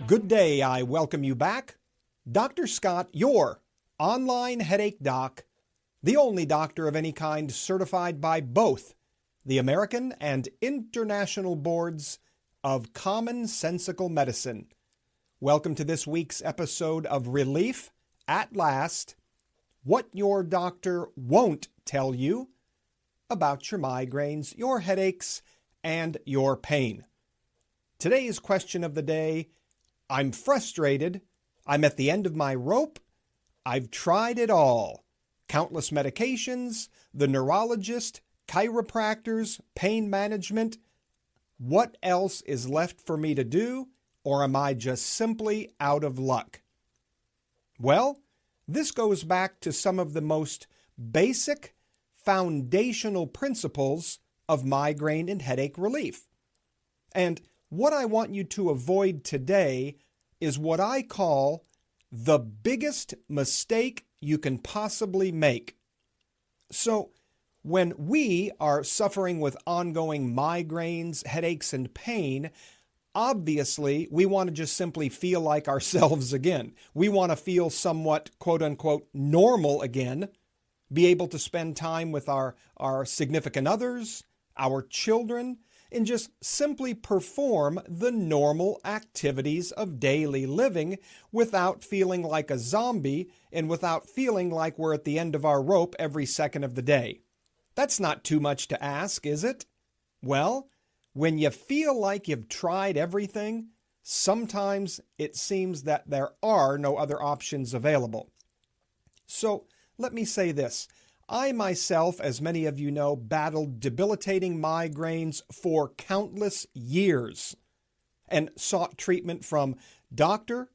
Good day, I welcome you back. Dr. Scott, your online headache doc, the only doctor of any kind certified by both the American and International Boards of Commonsensical Medicine. Welcome to this week's episode of Relief at Last, what your doctor won't tell you about your migraines, your headaches, and your pain. Today's question of the day: I'm frustrated. I'm at the end of my rope. I've tried it all. Countless medications, the neurologist, chiropractors, pain management. What else is left for me to do, or am I just simply out of luck? Well, this goes back to some of the most basic, foundational principles of migraine and headache relief. And what I want you to avoid today is what I call the biggest mistake you can possibly make. So, when we are suffering with ongoing migraines, headaches, and pain, obviously we want to just simply feel like ourselves again. We want to feel somewhat, quote-unquote, normal again, be able to spend time with our significant others, our children, and just simply perform the normal activities of daily living without feeling like a zombie and without feeling like we're at the end of our rope every second of the day. That's not too much to ask, is it? Well, when you feel like you've tried everything, sometimes it seems that there are no other options available. So let me say this. I myself, as many of you know, battled debilitating migraines for countless years and sought treatment from doctor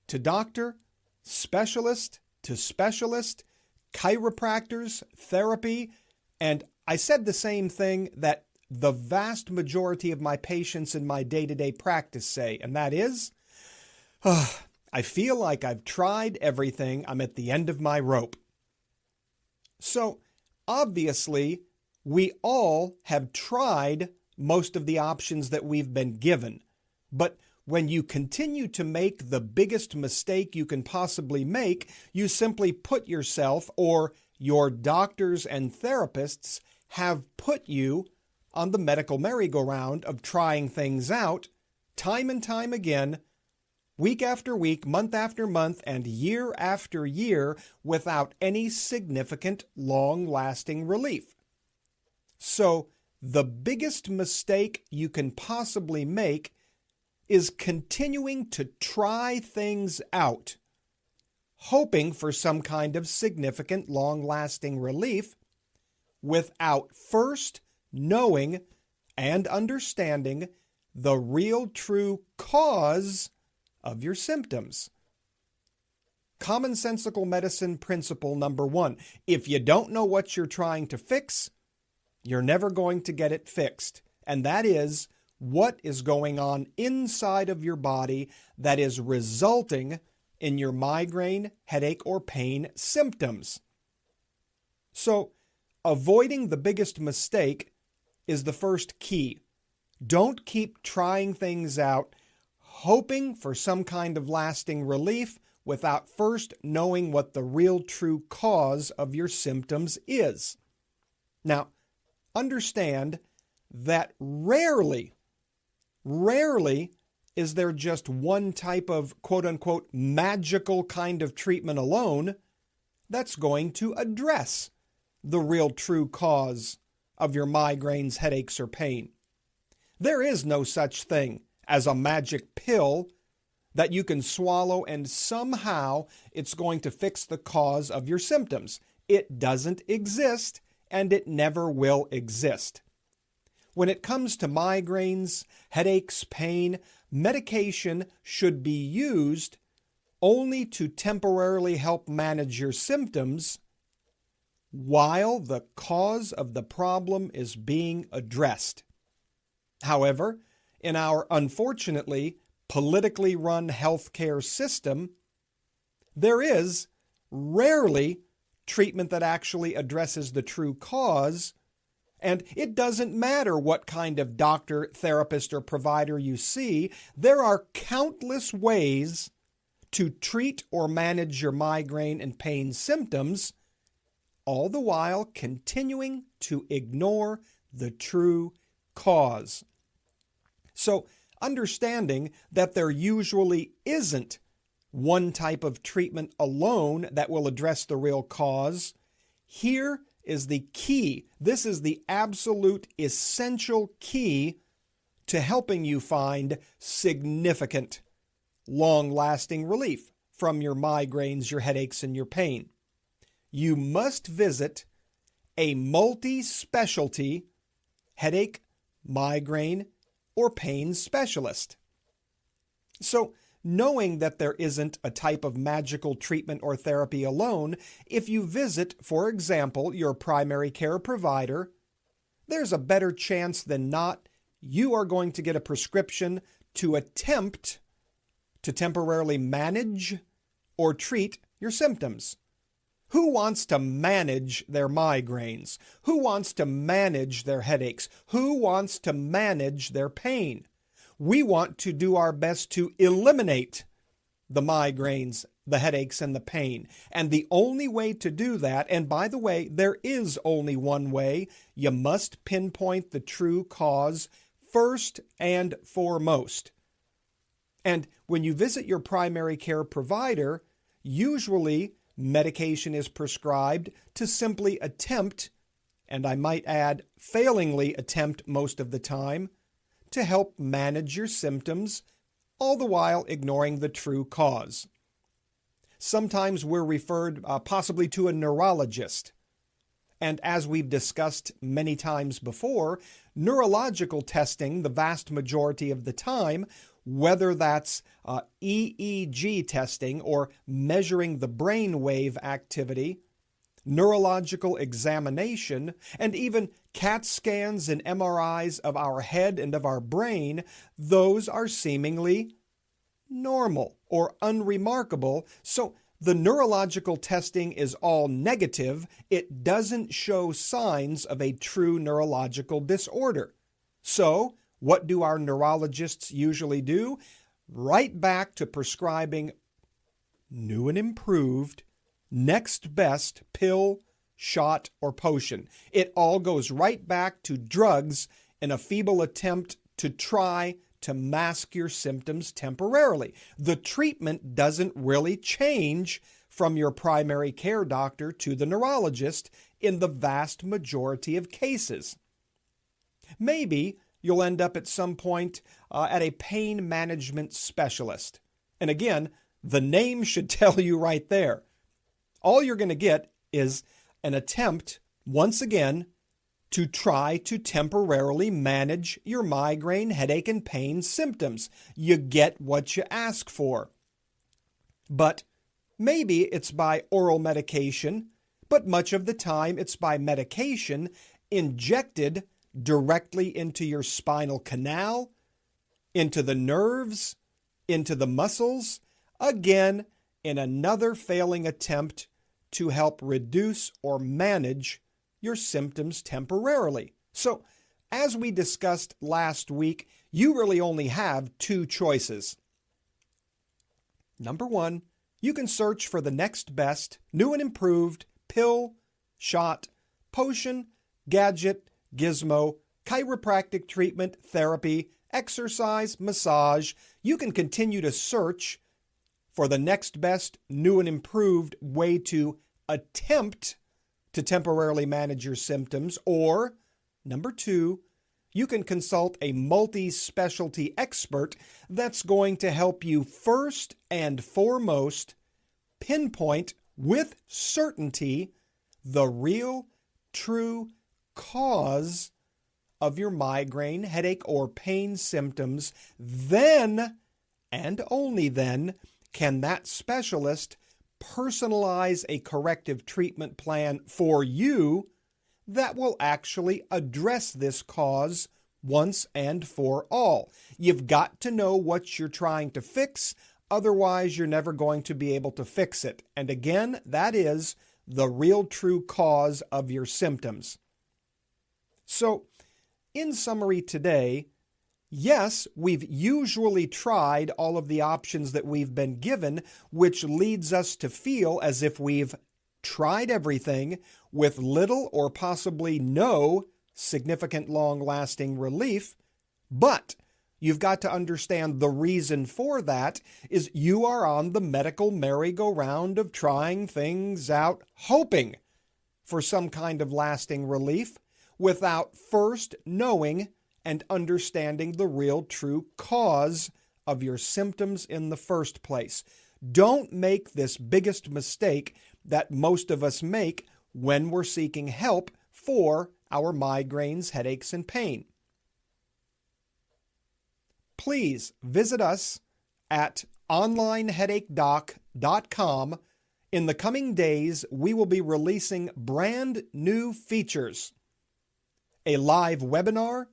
to doctor, specialist to specialist, chiropractors, therapy, and I said the same thing that the vast majority of my patients in my day-to-day practice say, and that is, I feel like I've tried everything. I'm at the end of my rope. So, obviously, we all have tried most of the options that we've been given. But when you continue to make the biggest mistake you can possibly make, you simply put yourself, or your doctors and therapists have put you on the medical merry-go-round of trying things out time and time again, week after week, month after month, and year after year without any significant long-lasting relief. So the biggest mistake you can possibly make is continuing to try things out, hoping for some kind of significant long-lasting relief without first knowing and understanding the real true cause of your symptoms. Commonsensical medicine principle number 1. If you don't know what you're trying to fix, you're never going to get it fixed. And that is what is going on inside of your body that is resulting in your migraine, headache, or pain symptoms. So, avoiding the biggest mistake is the first key. Don't keep trying things out, hoping for some kind of lasting relief without first knowing what the real true cause of your symptoms is. Now, understand that rarely is there just one type of quote-unquote magical kind of treatment alone that's going to address the real true cause of your migraines, headaches, or pain. There is no such thing as a magic pill that you can swallow and somehow it's going to fix the cause of your symptoms. It doesn't exist, and it never will exist. When it comes to migraines, headaches, pain, medication should be used only to temporarily help manage your symptoms while the cause of the problem is being addressed. However, in our unfortunately politically run healthcare system, there is rarely treatment that actually addresses the true cause, And it doesn't matter what kind of doctor, therapist, or provider you see, there are countless ways to treat or manage your migraine and pain symptoms, all the while continuing to ignore the true cause. So, understanding that there usually isn't one type of treatment alone that will address the real cause, here is the key. This is the absolute essential key to helping you find significant, long-lasting relief from your migraines, your headaches, and your pain. You must visit a multi-specialty headache, migraine, or pain specialist. So, knowing that there isn't a type of magical treatment or therapy alone, if you visit, for example, your primary care provider, there's a better chance than not you are going to get a prescription to attempt to temporarily manage or treat your symptoms. Who wants to manage their migraines? Who wants to manage their headaches? Who wants to manage their pain? We want to do our best to eliminate the migraines, the headaches, and the pain. And the only way to do that, and by the way, there is only one way, you must pinpoint the true cause first and foremost. And when you visit your primary care provider, usually medication is prescribed to simply attempt, and I might add, failingly attempt most of the time, to help manage your symptoms, all the while ignoring the true cause. Sometimes we're referred possibly to a neurologist. And as we've discussed many times before, neurological testing, the vast majority of the time, whether that's EEG testing or measuring the brain wave activity, neurological examination, and even CAT scans and MRIs of our head and of our brain, those are seemingly normal or unremarkable. So the neurological testing is all negative. It doesn't show signs of a true neurological disorder. So what do our neurologists usually do? Right back to prescribing new and improved, next best pill, shot, or potion. It all goes right back to drugs in a feeble attempt to try to mask your symptoms temporarily. The treatment doesn't really change from your primary care doctor to the neurologist in the vast majority of cases. Maybe you'll end up at some point at a pain management specialist. And again, the name should tell you right there. All you're going to get is an attempt, once again, to try to temporarily manage your migraine, headache, and pain symptoms. You get what you ask for. But maybe it's by oral medication, but much of the time it's by medication injected directly into your spinal canal, into the nerves, into the muscles, again, in another failing attempt to help reduce or manage your symptoms temporarily. So, as we discussed last week, you really only have two choices. Number one, you can search for the next best, new and improved pill, shot, potion, gadget, gizmo, chiropractic treatment, therapy, exercise, massage. You can continue to search for the next best, new and improved way to attempt to temporarily manage your symptoms. Or, number two, you can consult a multi-specialty expert that's going to help you first and foremost pinpoint with certainty the real, true cause of your migraine, headache, or pain symptoms. Then, and only then, can that specialist personalize a corrective treatment plan for you that will actually address this cause once and for all. You've got to know what you're trying to fix, otherwise you're never going to be able to fix it. And again, that is the real true cause of your symptoms. So, in summary today, yes, we've usually tried all of the options that we've been given, which leads us to feel as if we've tried everything with little or possibly no significant long-lasting relief. But you've got to understand the reason for that is you are on the medical merry-go-round of trying things out, hoping for some kind of lasting relief without first knowing and understanding the real true cause of your symptoms in the first place. Don't make this biggest mistake that most of us make when we're seeking help for our migraines, headaches, and pain. Please visit us at onlineheadachedoc.com. In the coming days, we will be releasing brand new features: a live webinar,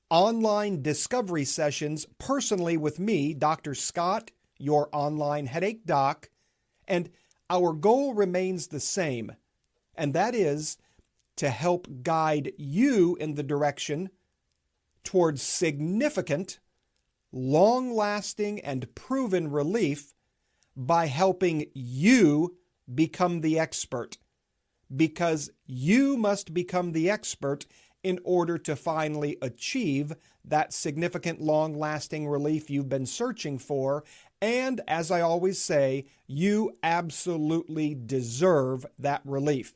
online discovery sessions personally with me, Dr. Scott, your online headache doc, and our goal remains the same, and that is to help guide you in the direction towards significant, long-lasting, and proven relief by helping you become the expert, because you must become the expert in order to finally achieve that significant long-lasting relief you've been searching for. And as I always say, you absolutely deserve that relief.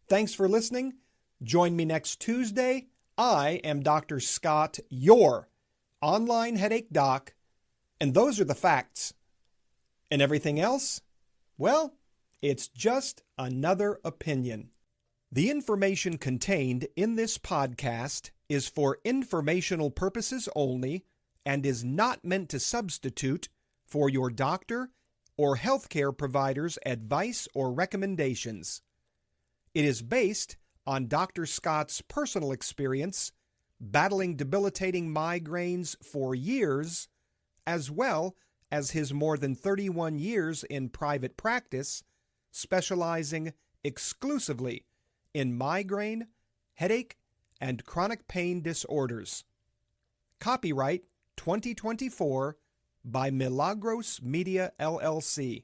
Thanks for listening. Join me next Tuesday. I am Dr. Scott, your online headache doc, and those are the facts. And everything else? Well, it's just another opinion. The information contained in this podcast is for informational purposes only and is not meant to substitute for your doctor or healthcare provider's advice or recommendations. It is based on Dr. Scott's personal experience battling debilitating migraines for years, as well as his more than 31 years in private practice, specializing exclusively in migraine, headache, and chronic pain disorders. Copyright 2024 by Milagros Media, LLC.